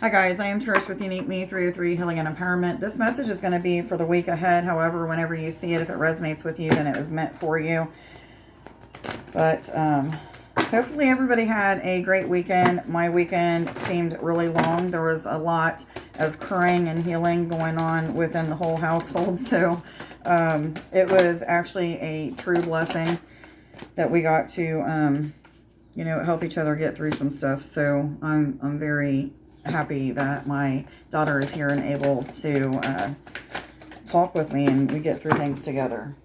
Hi guys, I am Trish with Unique Me 303 Healing and Empowerment. This message is going to be for the week ahead. However, whenever you see it, if it resonates with you, then it was meant for you. But hopefully everybody had a great weekend. My weekend seemed really long. There was a lot of crying and healing going on within the whole household. So it was actually a true blessing that we got to, help each other get through some stuff. So I'm very happy that my daughter is here and able to talk with me and we get through things together.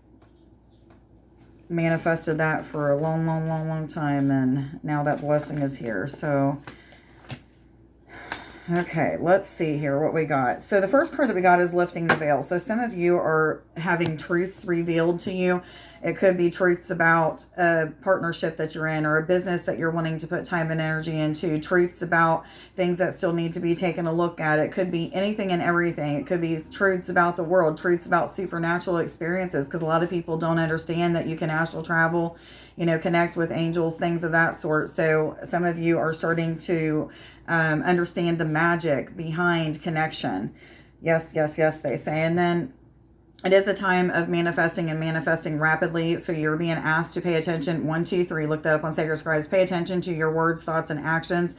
Manifested that for a long time, and now that blessing is here. So okay, let's see here what we got. So the first card that we got is lifting the veil. So some of you are having truths revealed to you. It could be truths about a partnership that you're in or a business that you're wanting to put time and energy into. Truths about things that still need to be taken a look at. It could be anything and everything. It could be truths about the world, truths about supernatural experiences, because a lot of people don't understand that you can astral travel, connect with angels, things of that sort. So some of you are starting to understand the magic behind connection. Yes, they say. And then it is a time of manifesting and manifesting rapidly. So you're being asked to pay attention. 1, 2, 3. Look that up on Sacred Scribes. Pay attention to your words, thoughts, and actions.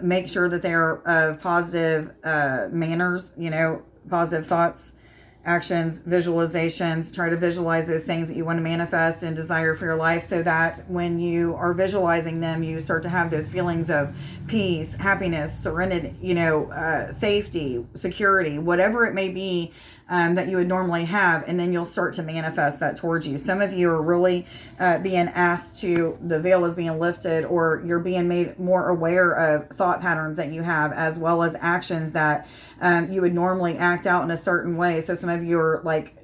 Make sure that they're of positive manners, positive thoughts, actions, visualizations. Try to visualize those things that you want to manifest and desire for your life, so that when you are visualizing them, you start to have those feelings of peace, happiness, serenity, safety, security, whatever it may be that you would normally have, and then you'll start to manifest that towards you. Some of you are really being asked to, the veil is being lifted, or you're being made more aware of thought patterns that you have, as well as actions that you would normally act out in a certain way. So some of you are like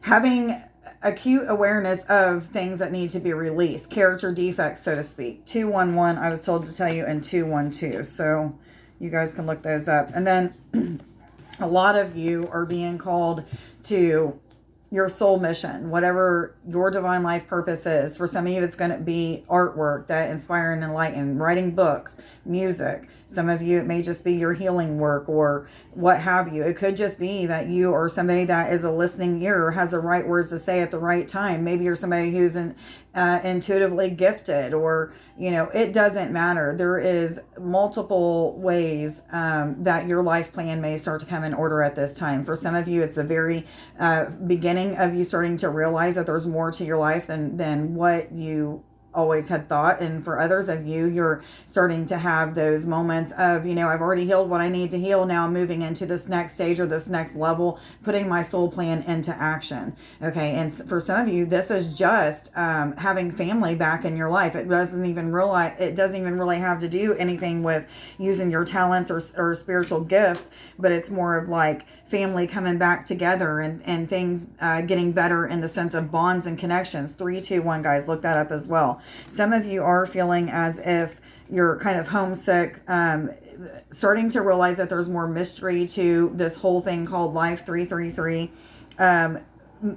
having acute awareness of things that need to be released, character defects, so to speak. 211, I was told to tell you, and 212. So you guys can look those up. And then a lot of you are being called to your soul mission, whatever your divine life purpose is. For some of you, it's going to be artwork that inspire and enlighten, writing books, music. Some of you, it may just be your healing work or what have you. It could just be that you are somebody that is a listening ear, has the right words to say at the right time. Maybe you're somebody who's intuitively gifted, or, it doesn't matter. There is multiple ways that your life plan may start to come in order at this time. For some of you, it's the very beginning of you starting to realize that there's more to your life than what you always had thought. And for others of you, you're starting to have those moments of, I've already healed what I need to heal. Now I'm moving into this next stage or this next level, putting my soul plan into action. Okay. And for some of you, this is just having family back in your life. It doesn't even really have to do anything with using your talents or spiritual gifts, but it's more of like family coming back together and things getting better in the sense of bonds and connections. 321, guys, look that up as well. Some of you are feeling as if you're kind of homesick, starting to realize that there's more mystery to this whole thing called life. 333.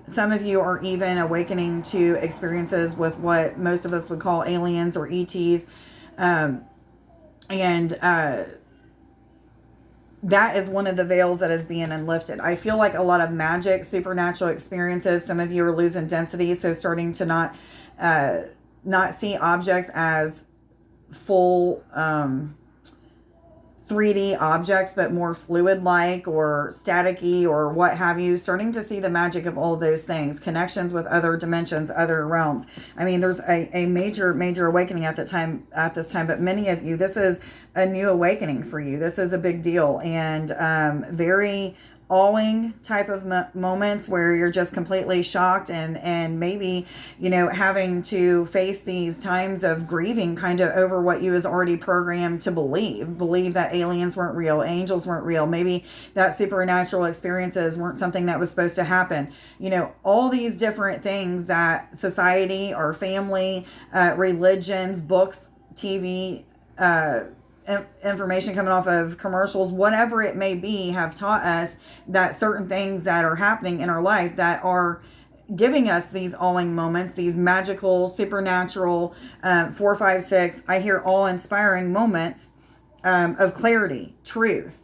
Some of you are even awakening to experiences with what most of us would call aliens or ETs. That is one of the veils that is being lifted. I feel like a lot of magic, supernatural experiences. Some of you are losing density, so starting to not see objects as full 3D objects, but more fluid-like or staticky or what have you. Starting to see the magic of all of those things, connections with other dimensions, other realms. I mean, there's a major awakening at this time. But many of you, this is a new awakening for you. This is a big deal, and very awing type of moments where you're just completely shocked and maybe, having to face these times of grieving kind of over what you was already programmed to believe that aliens weren't real, angels weren't real, maybe that supernatural experiences weren't something that was supposed to happen. All these different things that society or family, religions, books, TV, information coming off of commercials, whatever it may be, have taught us that certain things that are happening in our life that are giving us these awing moments, these magical, supernatural, 4, 5, 6, I hear awe-inspiring moments, of clarity, truth.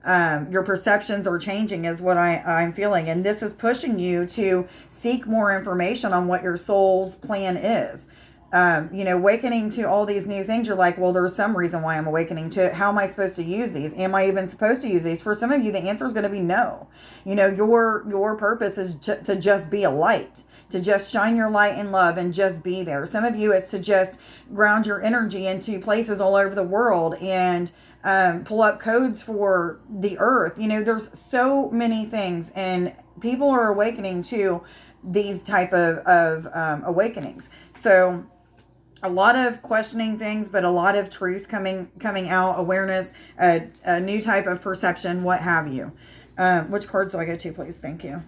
Your perceptions are changing is what I'm feeling. And this is pushing you to seek more information on what your soul's plan is. Awakening to all these new things. You're like, well, there's some reason why I'm awakening to it. How am I supposed to use these? Am I even supposed to use these? For some of you, the answer is going to be no. Your purpose is to just be a light, to just shine your light and love and just be there. Some of you, it's to just ground your energy into places all over the world and pull up codes for the earth. There's so many things, and people are awakening to these type of awakenings. So a lot of questioning things, but a lot of truth coming out, awareness, a new type of perception, what have you. Which cards do I go to, please? Thank you.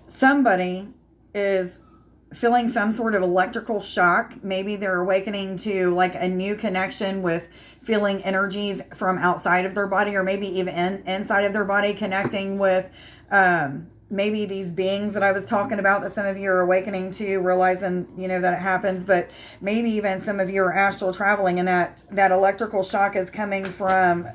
Somebody is feeling some sort of electrical shock. Maybe they're awakening to like a new connection with feeling energies from outside of their body, or maybe even inside of their body, connecting with maybe these beings that I was talking about that some of you are awakening to, realizing, that it happens. But maybe even some of you are astral traveling, and that electrical shock is coming from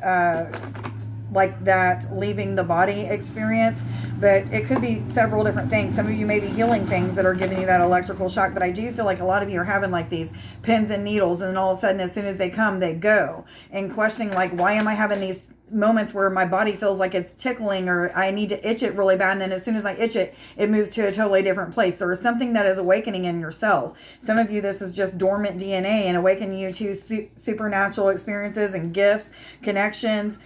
like that leaving the body experience. But it could be several different things. Some of you may be healing things that are giving you that electrical shock, but I do feel like a lot of you are having like these pins and needles, and then all of a sudden, as soon as they come, they go, and questioning like, why am I having these moments where my body feels like it's tickling, or I need to itch it really bad, and then as soon as I itch it, it moves to a totally different place. There is something that is awakening in your cells. Some of you, this is just dormant DNA and awakening you to supernatural experiences and gifts, connections,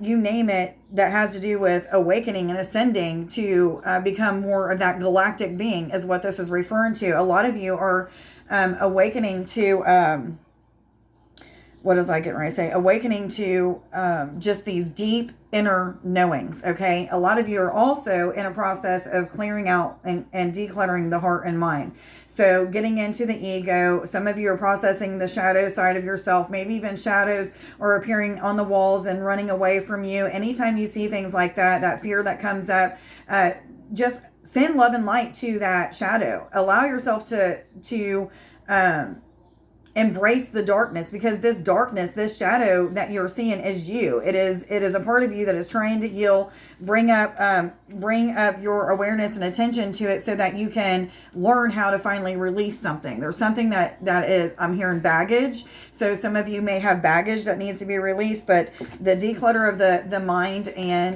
you name it, that has to do with awakening and ascending to become more of that galactic being is what this is referring to. A lot of you are awakening to what was I getting ready to say? Awakening to just these deep inner knowings, okay? A lot of you are also in a process of clearing out and decluttering the heart and mind. So getting into the ego. Some of you are processing the shadow side of yourself. Maybe even shadows are appearing on the walls and running away from you. Anytime you see things like that, that fear that comes up, just send love and light to that shadow. Allow yourself to embrace the darkness, because this darkness, this shadow that you're seeing is you. It is a part of you that is trying to heal, bring up your awareness and attention to it so that you can learn how to finally release something. There's something that is, I'm hearing baggage. So some of you may have baggage that needs to be released, but the declutter of the mind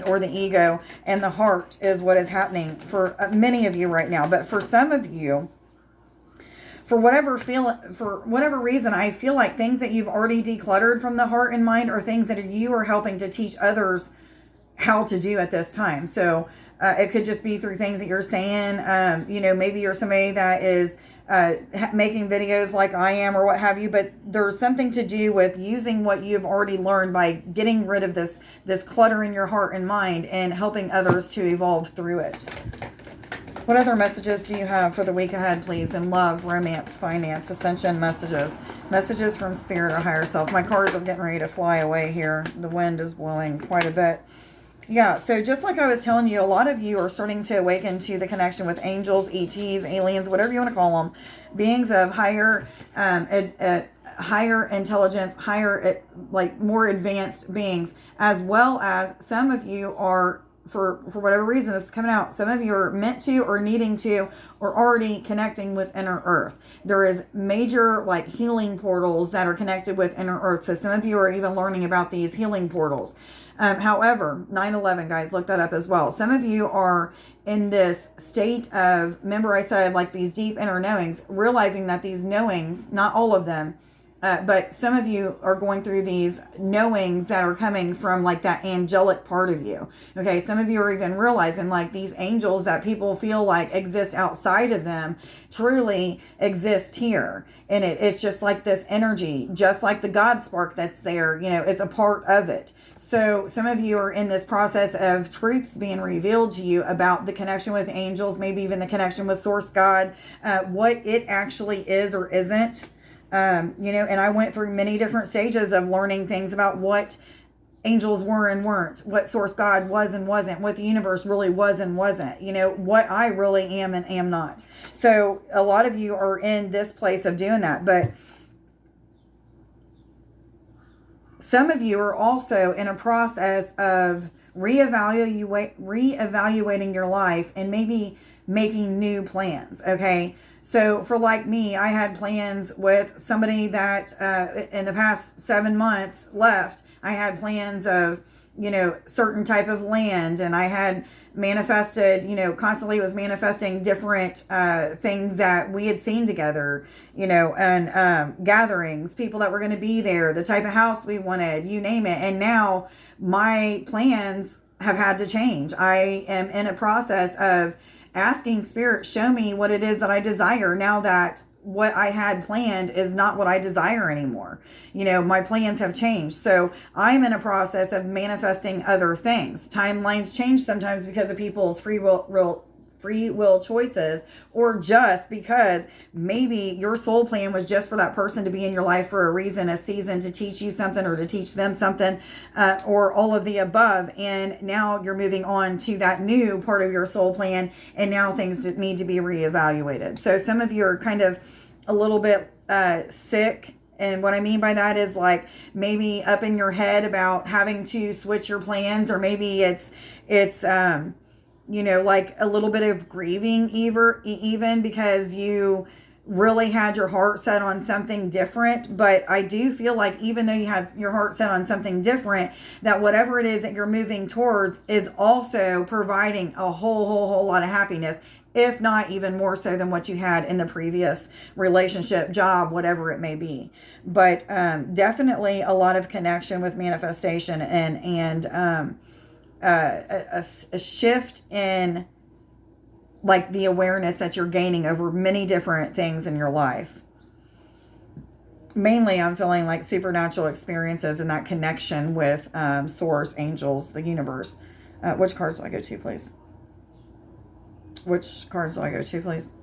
or the ego and the heart is what is happening for many of you right now. But for some of you, for whatever reason, I feel like things that you've already decluttered from the heart and mind are things that you are helping to teach others how to do at this time. So it could just be through things that you're saying. Maybe you're somebody that is making videos like I am or what have you, but there's something to do with using what you've already learned by getting rid of this clutter in your heart and mind and helping others to evolve through it. What other messages do you have for the week ahead, please? In love, romance, finance, ascension messages. Messages from spirit or higher self. My cards are getting ready to fly away here. The wind is blowing quite a bit. Yeah, so just like I was telling you, a lot of you are starting to awaken to the connection with angels, ETs, aliens, whatever you want to call them. Beings of higher intelligence, more advanced beings, as well as some of you are, for whatever reason this is coming out, some of you are meant to or needing to or already connecting with inner earth. There is major healing portals that are connected with inner earth. So some of you are even learning about these healing portals. However, 9/11, guys, look that up as well. Some of you are in this state of, remember I said these deep inner knowings, realizing that these knowings, not all of them, but some of you are going through these knowings that are coming from that angelic part of you. Okay, some of you are even realizing these angels that people feel exist outside of them truly exist here. And it's just this energy, just like the God spark that's there, it's a part of it. So some of you are in this process of truths being revealed to you about the connection with angels, maybe even the connection with Source God, what it actually is or isn't. And I went through many different stages of learning things about what angels were and weren't, what source God was and wasn't, what the universe really was and wasn't, what I really am and am not. So a lot of you are in this place of doing that, but some of you are also in a process of reevaluating your life and maybe making new plans. Okay. So for like me, I had plans with somebody that in the past 7 months left. I had plans of, certain type of land, and I had manifested, constantly was manifesting different things that we had seen together, and gatherings, people that were going to be there, the type of house we wanted, you name it. And now my plans have had to change. I am in a process of asking Spirit, show me what it is that I desire now that what I had planned is not what I desire anymore. My plans have changed. So I'm in a process of manifesting other things. Timelines change sometimes because of people's free will choices, or just because maybe your soul plan was just for that person to be in your life for a reason, a season, to teach you something or to teach them something, or all of the above. And now you're moving on to that new part of your soul plan, and now things need to be reevaluated. So some of you are kind of a little bit sick. And what I mean by that is like maybe up in your head about having to switch your plans, or maybe it's like a little bit of grieving even because you really had your heart set on something different. But I do feel like even though you had your heart set on something different, that whatever it is that you're moving towards is also providing a whole lot of happiness, if not even more so than what you had in the previous relationship, job, whatever it may be. But definitely a lot of connection with manifestation, and a shift in like the awareness that you're gaining over many different things in your life. Mainly I'm feeling like supernatural experiences and that connection with source, angels, the universe. Which cards do I go to, please? Which cards do I go to, please?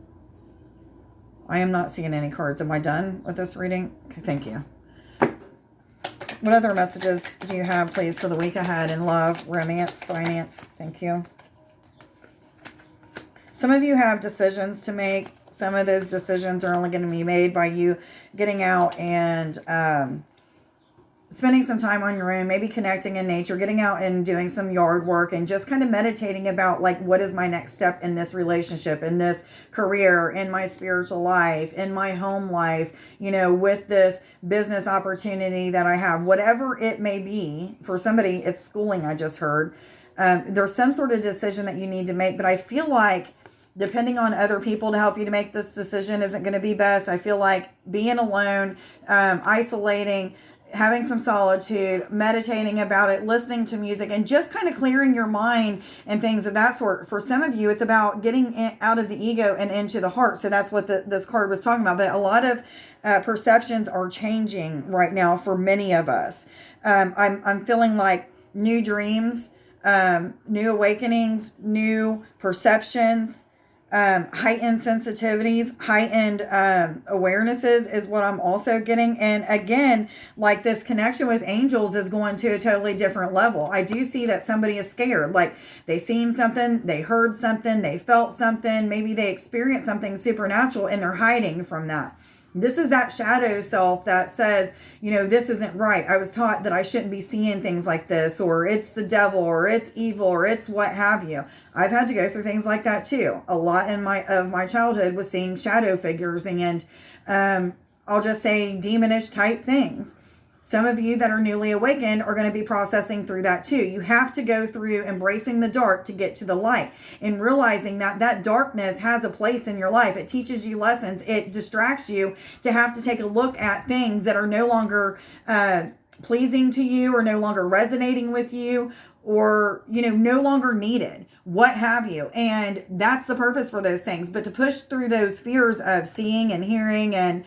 I am not seeing any cards. Am I done with this reading? Okay, thank you. What other messages do you have, please, for the week ahead in love, romance, finance? Thank you. Some of you have decisions to make. Some of those decisions are only going to be made by you getting out and spending some time on your own, maybe connecting in nature, getting out and doing some yard work, and just kind of meditating about like, what is my next step in this relationship, in this career, in my spiritual life, in my home life, with this business opportunity that I have, whatever it may be. For somebody, it's schooling, I just heard. There's some sort of decision that you need to make, but I feel like depending on other people to help you to make this decision isn't going to be best. I feel like being alone, isolating, having some solitude, meditating about it, listening to music, and just kind of clearing your mind and things of that sort. For some of you, it's about getting out of the ego and into the heart. So that's what this card was talking about. But a lot of perceptions are changing right now for many of us. I'm feeling like new dreams, new awakenings, new perceptions, heightened sensitivities, heightened awarenesses is what I'm also getting. And again, like this connection with angels is going to a totally different level. I do see that somebody is scared, like they seen something, they heard something, they felt something, maybe they experienced something supernatural, and they're hiding from that. This is that shadow self that says, this isn't right. I was taught that I shouldn't be seeing things like this, or it's the devil, or it's evil, or it's what have you. I've had to go through things like that too. A lot of my childhood was seeing shadow figures and I'll just say demonish type things. Some of you that are newly awakened are going to be processing through that too. You have to go through embracing the dark to get to the light, and realizing that that darkness has a place in your life. It teaches you lessons. It distracts you to have to take a look at things that are no longer pleasing to you, or no longer resonating with you, or, no longer needed, what have you. And that's the purpose for those things. But to push through those fears of seeing and hearing and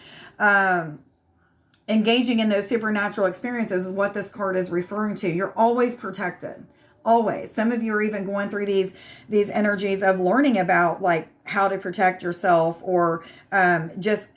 engaging in those supernatural experiences is what this card is referring to. You're always protected. Always. Some of you are even going through these energies of learning about like how to protect yourself, or just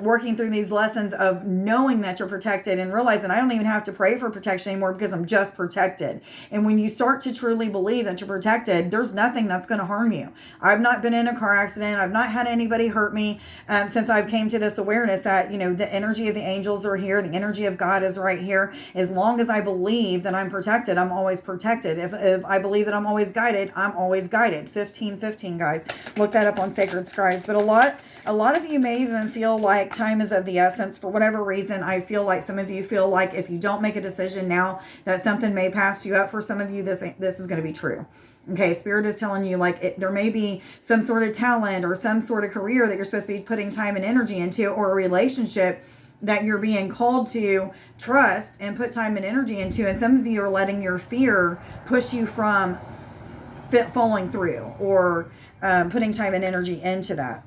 working through these lessons of knowing that you're protected and realizing I don't even have to pray for protection anymore because I'm just protected. And when you start to truly believe that you're protected, there's nothing that's going to harm you. I've not been in a car accident. I've not had anybody hurt me since I've came to this awareness that, the energy of the angels are here. The energy of God is right here. As long as I believe that I'm protected, I'm always protected. If I believe that I'm always guided, I'm always guided. 1515, guys. Look that up on Sacred Scribes. But a lot of you may even feel like time is of the essence. For whatever reason, I feel like some of you feel like if you don't make a decision now, that something may pass you up. For some of you, this is going to be true. Okay, Spirit is telling you there may be some sort of talent or some sort of career that you're supposed to be putting time and energy into, or a relationship that you're being called to trust and put time and energy into. And some of you are letting your fear push you from falling through or putting time and energy into that.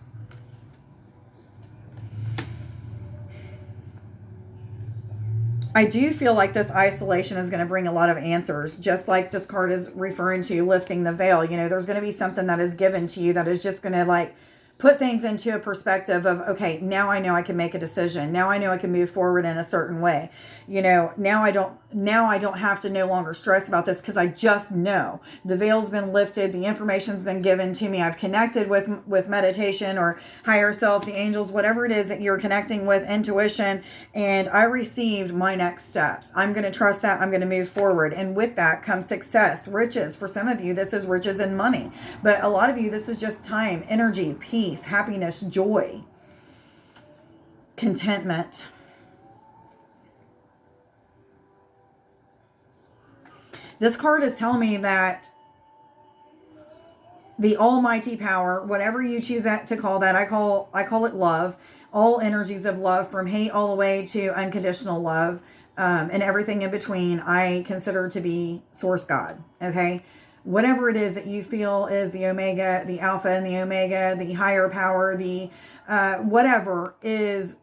I do feel like this isolation is going to bring a lot of answers, just like this card is referring to lifting the veil. There's going to be something that is given to you that is just going to put things into a perspective of, okay, now I know I can make a decision. Now I know I can move forward in a certain way. Now I don't have to no longer stress about this because I just know the veil's been lifted. The information's been given to me. I've connected with meditation or higher self, the angels, whatever it is that you're connecting with, intuition, and I received my next steps. I'm going to trust that. I'm going to move forward. And with that comes success, riches. For some of you, this is riches and money. But a lot of you, this is just time, energy, peace, happiness, joy, contentment. This card is telling me that the almighty power, whatever you choose to call that, I call it love. All energies of love, from hate all the way to unconditional love, and everything in between, I consider to be Source God. Okay. Whatever it is that you feel is the Omega, the Alpha and the Omega, the higher power, the whatever is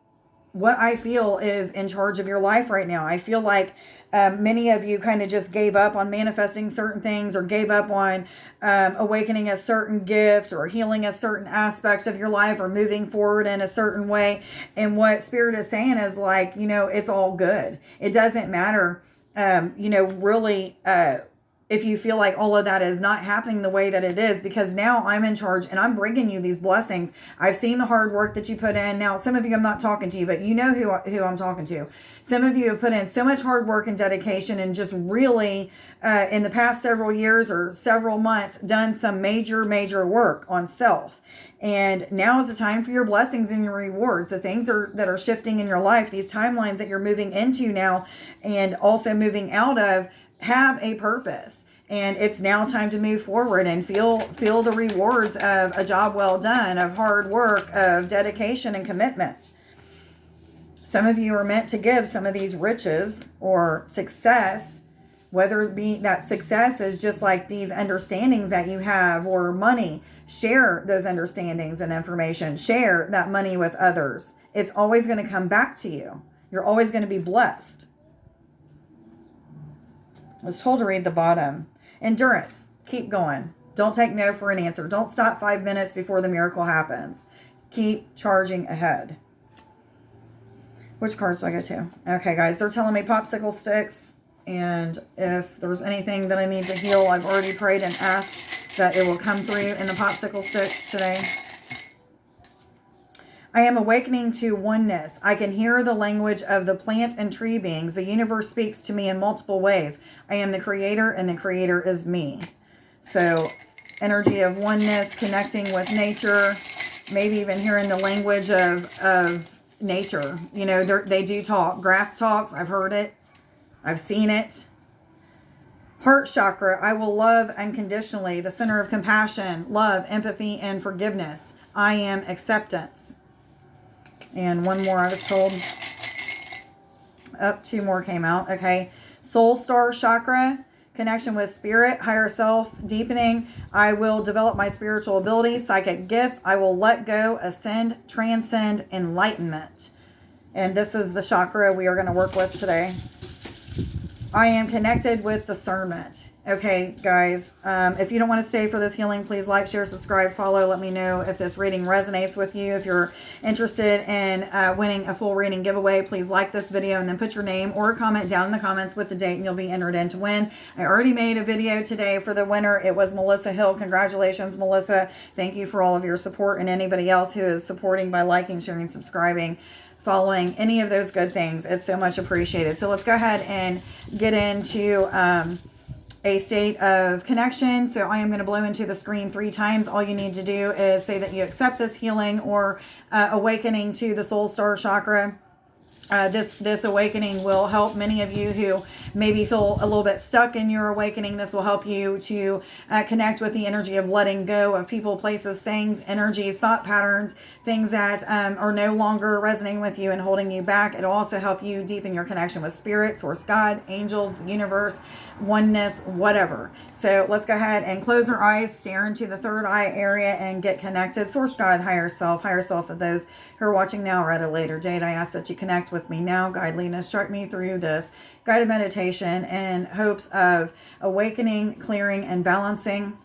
what I feel is in charge of your life right now. I feel like many of you kind of just gave up on manifesting certain things, or gave up on awakening a certain gift, or healing a certain aspect of your life, or moving forward in a certain way. And what Spirit is saying is it's all good. It doesn't matter, really, if you feel like all of that is not happening the way that it is, because now I'm in charge and I'm bringing you these blessings. I've seen the hard work that you put in. Now, some of you, I'm not talking to you, but you know who I'm talking to. Some of you have put in so much hard work and dedication, and just really, in the past several years or several months, done some major, major work on self. And now is the time for your blessings and your rewards. The things that are shifting in your life, these timelines that you're moving into now and also moving out of, have a purpose. And it's now time to move forward and feel the rewards of a job well done, of hard work, of dedication and commitment. Some of you are meant to give some of these riches or success, whether it be that success is just like these understandings that you have, or money. Share those understandings and information. Share that money with others. It's always going to come back to you. You're always going to be blessed. I was told to read the bottom. Endurance. Keep going. Don't take no for an answer. Don't stop 5 minutes before the miracle happens. Keep charging ahead. Which cards do I go to? Okay, guys. They're telling me popsicle sticks. And if there's anything that I need to heal, I've already prayed and asked that it will come through in the popsicle sticks today. I am awakening to oneness. I can hear the language of the plant and tree beings. The universe speaks to me in multiple ways. I am the creator, and the creator is me. So, energy of oneness, connecting with nature, maybe even hearing the language of nature. They do talk. Grass talks. I've heard it. I've seen it. Heart chakra. I will love unconditionally. The center of compassion, love, empathy, and forgiveness. I am acceptance. And one more I was told. Two more came out. Okay. Soul star chakra. Connection with spirit, higher self, deepening. I will develop my spiritual abilities, psychic gifts. I will let go, ascend, transcend, enlightenment. And this is the chakra we are going to work with today. I am connected with discernment. Okay, guys, if you don't want to stay for this healing, please like, share, subscribe, follow. Let me know if this reading resonates with you. If you're interested in winning a full reading giveaway, please like this video and then put your name or comment down in the comments with the date and you'll be entered in to win. I already made a video today for the winner. It was Melissa Hill. Congratulations, Melissa. Thank you for all of your support, and anybody else who is supporting by liking, sharing, subscribing, following, any of those good things. It's so much appreciated. So let's go ahead and get into a state of connection. So I am going to blow into the screen 3 times. All you need to do is say that you accept this healing or awakening to the soul star chakra. This awakening will help many of you who maybe feel a little bit stuck in your awakening. This will help you to connect with the energy of letting go of people, places, things, energies, thought patterns, things that are no longer resonating with you and holding you back. It'll also help you deepen your connection with spirit, source, God, angels, universe, oneness, whatever. So let's go ahead and close our eyes, stare into the third eye area, and get connected. Source, God, higher self of those who are watching now or at a later date. I ask that you connect with me now, guide, lead, and instruct me through this guided meditation in hopes of awakening, clearing, and balancing.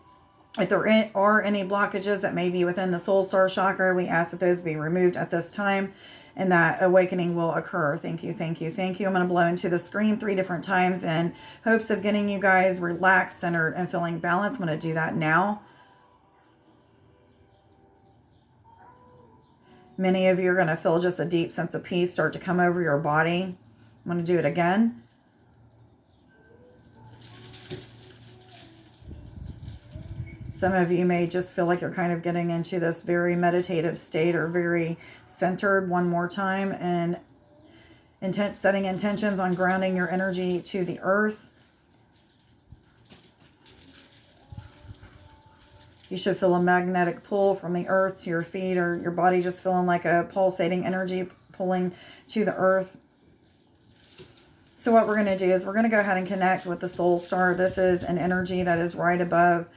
If there are any blockages that may be within the soul star chakra, we ask that those be removed at this time and that awakening will occur. Thank you, thank you, thank you. I'm going to blow into the screen 3 different times in hopes of getting you guys relaxed, centered, and feeling balanced. I'm going to do that now. Many of you are going to feel just a deep sense of peace start to come over your body. I'm going to do it again. Some of you may just feel like you're kind of getting into this very meditative state or very centered. One more time. And setting intentions on grounding your energy to the earth. You should feel a magnetic pull from the earth to your feet, or your body just feeling like a pulsating energy pulling to the earth. So what we're going to do is we're going to go ahead and connect with the soul star. This is an energy that is right above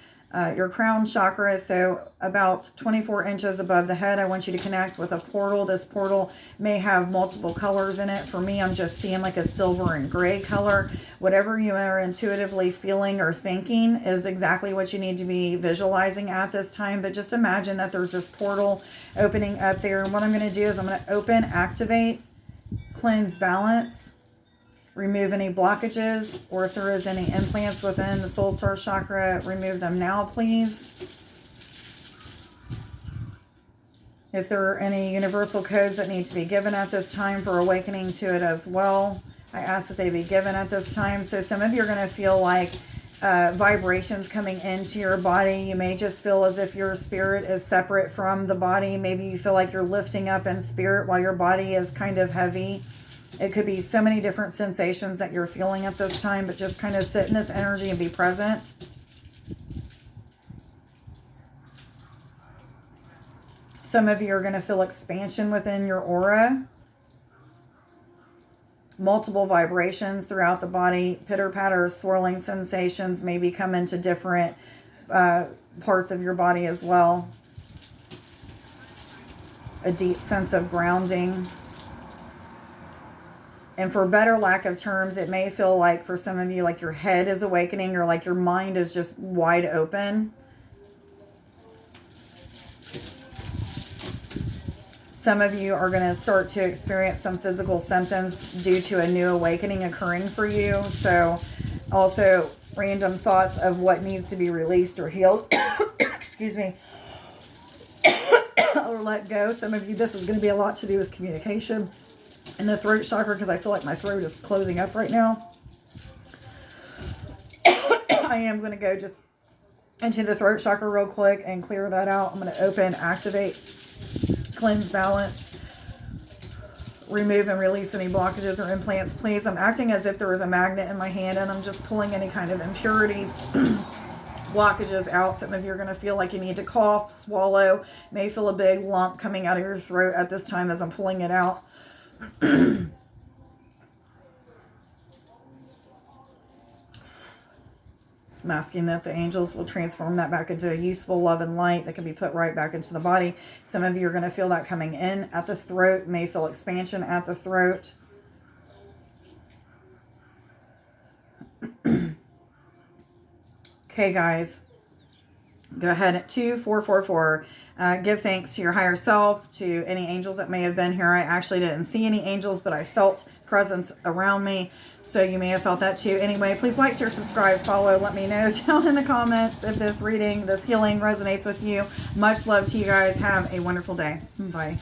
your crown chakra, so about 24 inches above the head. I want you to connect with a portal. This portal may have multiple colors in it. For me, I'm just seeing like a silver and gray color. Whatever you are intuitively feeling or thinking is exactly what you need to be visualizing at this time. But just imagine that there's this portal opening up there. And what I'm going to do is I'm going to open, activate, cleanse, balance, remove any blockages, or if there is any implants within the soul star chakra, remove them now, please. If there are any universal codes that need to be given at this time for awakening to it as well, I ask that they be given at this time. So some of you are going to feel like vibrations coming into your body. You may just feel as if your spirit is separate from the body. Maybe you feel like you're lifting up in spirit while your body is kind of heavy. It could be so many different sensations that you're feeling at this time, but just kind of sit in this energy and be present. Some of you are going to feel expansion within your aura. Multiple vibrations throughout the body. Pitter-patter, swirling sensations maybe come into different parts of your body as well. A deep sense of grounding. And for better lack of terms, it may feel like for some of you, like your head is awakening or like your mind is just wide open. Some of you are going to start to experience some physical symptoms due to a new awakening occurring for you. So also random thoughts of what needs to be released or healed. Excuse me. Or let go. Some of you, this is going to be a lot to do with communication in the throat chakra, because I feel like my throat is closing up right now. I am going to go just into the throat chakra real quick and clear that out. I'm going to open, activate, cleanse, balance, remove and release any blockages or implants, please. I'm acting as if there is a magnet in my hand and I'm just pulling any kind of impurities, blockages out. Some of you are going to feel like you need to cough, swallow, may feel a big lump coming out of your throat at this time as I'm pulling it out. I'm asking that the angels will transform that back into a useful love and light that can be put right back into the body. Some of you are going to feel that coming in at the throat, may feel expansion at the throat. Okay, guys. Go ahead at 2444. Give thanks to your higher self, to any angels that may have been here. I actually didn't see any angels, but I felt presence around me. So you may have felt that too. Anyway, please like, share, subscribe, follow. Let me know down in the comments if this reading, this healing resonates with you. Much love to you guys. Have a wonderful day. Bye.